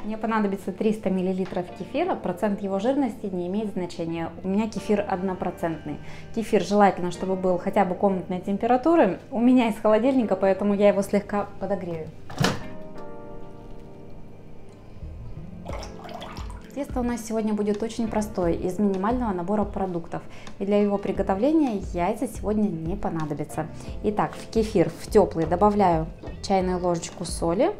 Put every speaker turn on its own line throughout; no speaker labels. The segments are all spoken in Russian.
Мне понадобится 300 мл кефира, процент его жирности не имеет значения. У меня кефир 1%. Кефир желательно, чтобы был хотя бы комнатной температуры. У меня из холодильника, поэтому я его слегка подогрею. Тесто у нас сегодня будет очень простое, из минимального набора продуктов. И для его приготовления яйца сегодня не понадобится. Итак, в кефир в теплый добавляю чайную ложечку соли.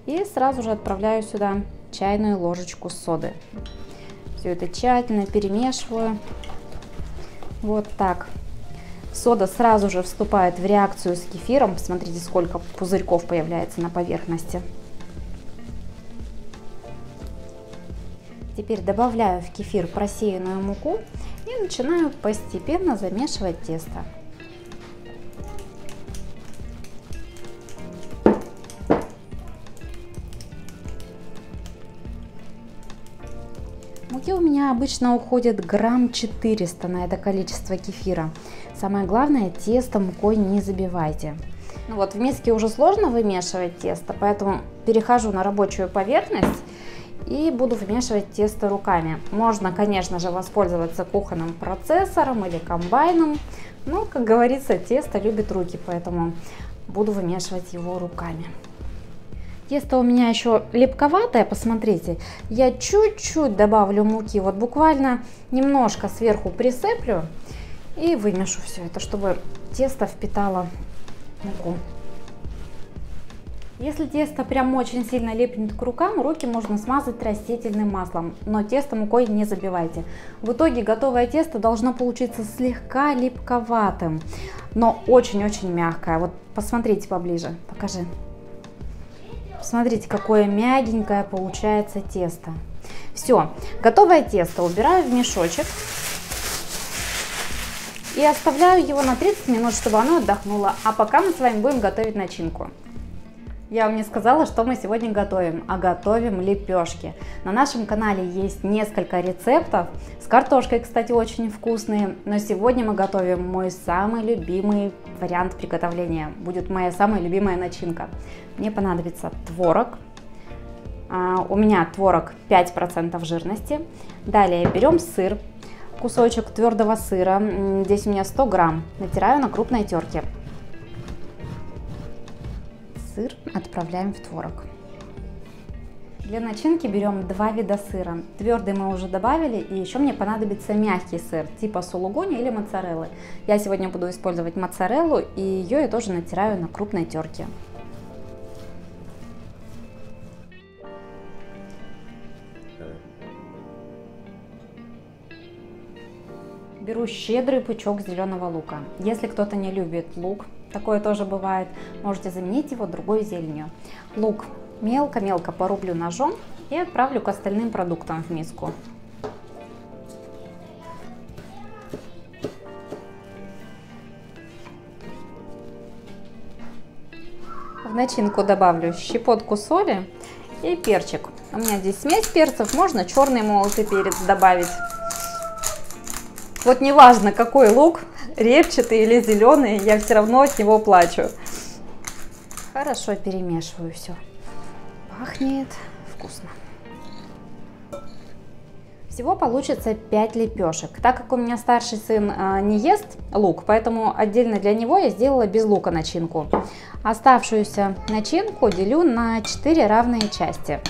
И сразу же отправляю сюда чайную ложечку соды. Все это тщательно перемешиваю. Вот так. Сода сразу же вступает в реакцию с кефиром. Посмотрите, сколько пузырьков появляется на поверхности. Теперь добавляю в кефир просеянную муку и начинаю постепенно замешивать тесто. Муки у меня обычно уходит грамм 400 на это количество кефира. Самое главное, тесто мукой не забивайте. Ну вот, в миске уже сложно вымешивать тесто, поэтому перехожу на рабочую поверхность и буду вымешивать тесто руками. Можно, конечно же, воспользоваться кухонным процессором или комбайном, но, как говорится, тесто любит руки, поэтому буду вымешивать его руками. Тесто у меня еще липковатое, посмотрите, я чуть-чуть добавлю муки, вот буквально немножко сверху присыплю и вымешу все это, чтобы тесто впитало муку. Если тесто прям очень сильно липнет к рукам, руки можно смазать растительным маслом, но тесто мукой не забивайте. В итоге готовое тесто должно получиться слегка липковатым, но очень-очень мягкое. Вот посмотрите поближе, покажи. Смотрите, какое мягенькое получается тесто. Все, готовое тесто убираю в мешочек и оставляю его на 30 минут, чтобы оно отдохнуло. А пока мы с вами будем готовить начинку. Я вам не сказала, что мы сегодня готовим, а готовим лепешки. На нашем канале есть несколько рецептов, с картошкой, кстати, очень вкусные, но сегодня мы готовим мой самый любимый вариант приготовления, будет моя самая любимая начинка. Мне понадобится творог, у меня творог 5% жирности, далее берем сыр, кусочек твердого сыра, здесь у меня 100 грамм, натираю на крупной терке. Сыр отправляем в творог. Для начинки берем 2 вида сыра. Твердый мы уже добавили, и еще мне понадобится мягкий сыр, типа сулугуни или моцареллы. Я сегодня буду использовать моцареллу, и ее я тоже натираю на крупной терке. Беру щедрый пучок зеленого лука. Если кто-то не любит лук, такое тоже бывает, можете заменить его другой зеленью. Лук мелко-мелко порублю ножом и отправлю к остальным продуктам в миску. В начинку добавлю щепотку соли и перчик. У меня здесь смесь перцев, можно черный молотый перец добавить. Вот неважно, какой лук, репчатый или зеленый, я все равно от него плачу. Хорошо перемешиваю все. Пахнет вкусно. Всего получится 5 лепешек. Так как у меня старший сын не ест лук, поэтому отдельно для него я сделала без лука начинку. Оставшуюся начинку делю на 4 равные части.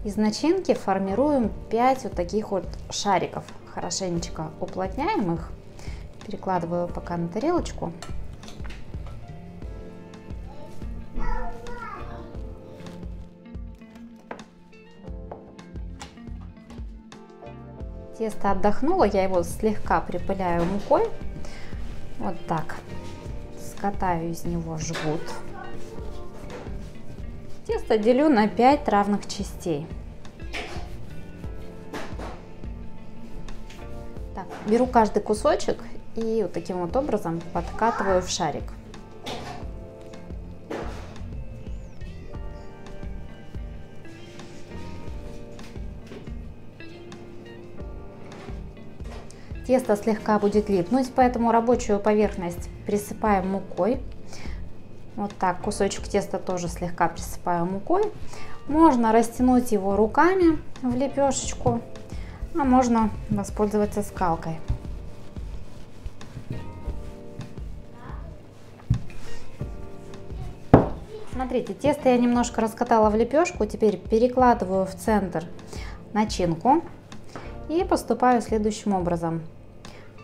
Из начинки формируем 5 вот таких вот шариков. Хорошенечко уплотняем их. Перекладываю пока на тарелочку. Тесто отдохнуло, я его слегка припыляю мукой. Вот так. Скатаю из него жгут. Тесто делю на 5 равных частей. Так, беру каждый кусочек и вот таким вот образом подкатываю в шарик. Тесто слегка будет липнуть, поэтому рабочую поверхность присыпаем мукой. Вот так, кусочек теста тоже слегка присыпаю мукой. Можно растянуть его руками в лепешечку, а можно воспользоваться скалкой. Смотрите, тесто я немножко раскатала в лепешку, теперь перекладываю в центр начинку и поступаю следующим образом.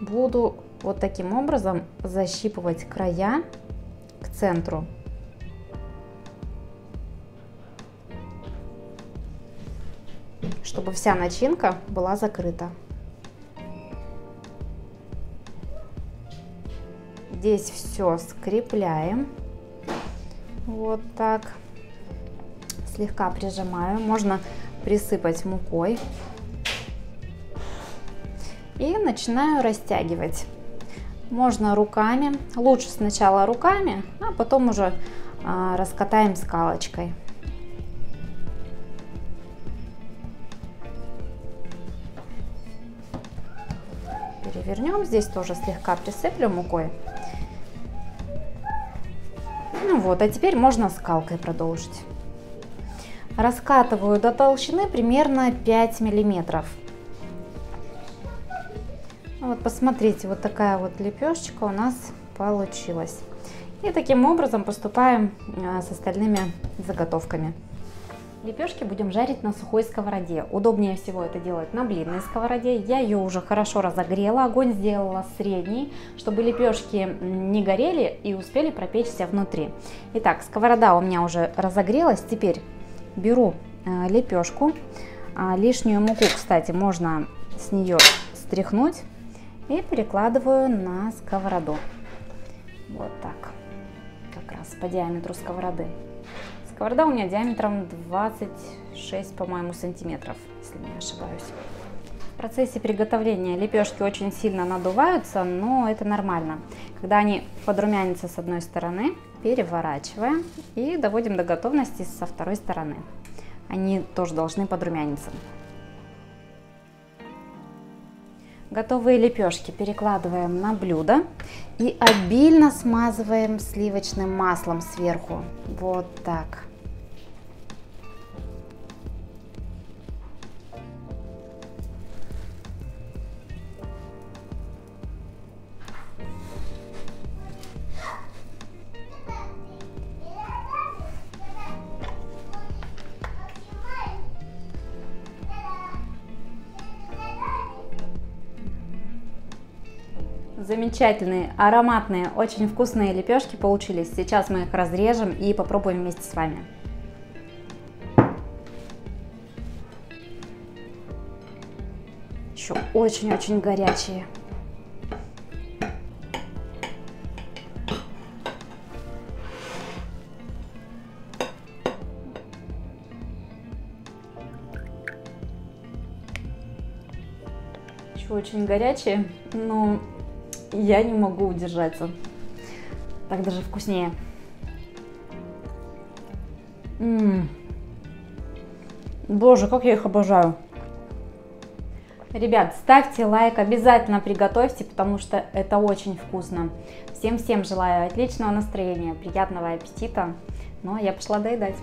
Буду вот таким образом защипывать края к центру. Чтобы вся начинка была закрыта. Здесь все скрепляем. Вот так. Слегка прижимаю. Можно присыпать мукой. И начинаю растягивать. Можно руками. Лучше сначала руками, а потом уже раскатаем скалочкой. Перевернем. Здесь тоже слегка присыплю мукой. Ну вот, а теперь можно скалкой продолжить. Раскатываю до толщины примерно 5 миллиметров. Вот посмотрите, вот такая вот лепешечка у нас получилась. И таким образом поступаем с остальными заготовками. Лепешки будем жарить на сухой сковороде. Удобнее всего это делать на блинной сковороде. Я ее уже хорошо разогрела, огонь сделала средний, чтобы лепешки не горели и успели пропечься внутри. Итак, сковорода у меня уже разогрелась. Теперь беру лепешку. Лишнюю муку, кстати, можно с нее стряхнуть. И перекладываю на сковороду. Вот так. Как раз по диаметру сковороды. Сковорода у меня диаметром 26, по-моему, сантиметров, если не ошибаюсь. В процессе приготовления лепешки очень сильно надуваются, но это нормально. Когда они подрумянятся с одной стороны, переворачиваем и доводим до готовности со второй стороны. Они тоже должны подрумяниться. Готовые лепешки перекладываем на блюдо и обильно смазываем сливочным маслом сверху. Вот так. Замечательные, ароматные, очень вкусные лепешки получились. Сейчас мы их разрежем и попробуем вместе с вами. Еще очень-очень горячие. Еще очень горячие, но я не могу удержаться. Так даже вкуснее. Боже, как я их обожаю. Ребят, ставьте лайк, обязательно приготовьте, потому что это очень вкусно. Всем желаю отличного настроения, приятного аппетита. Ну а я пошла доедать.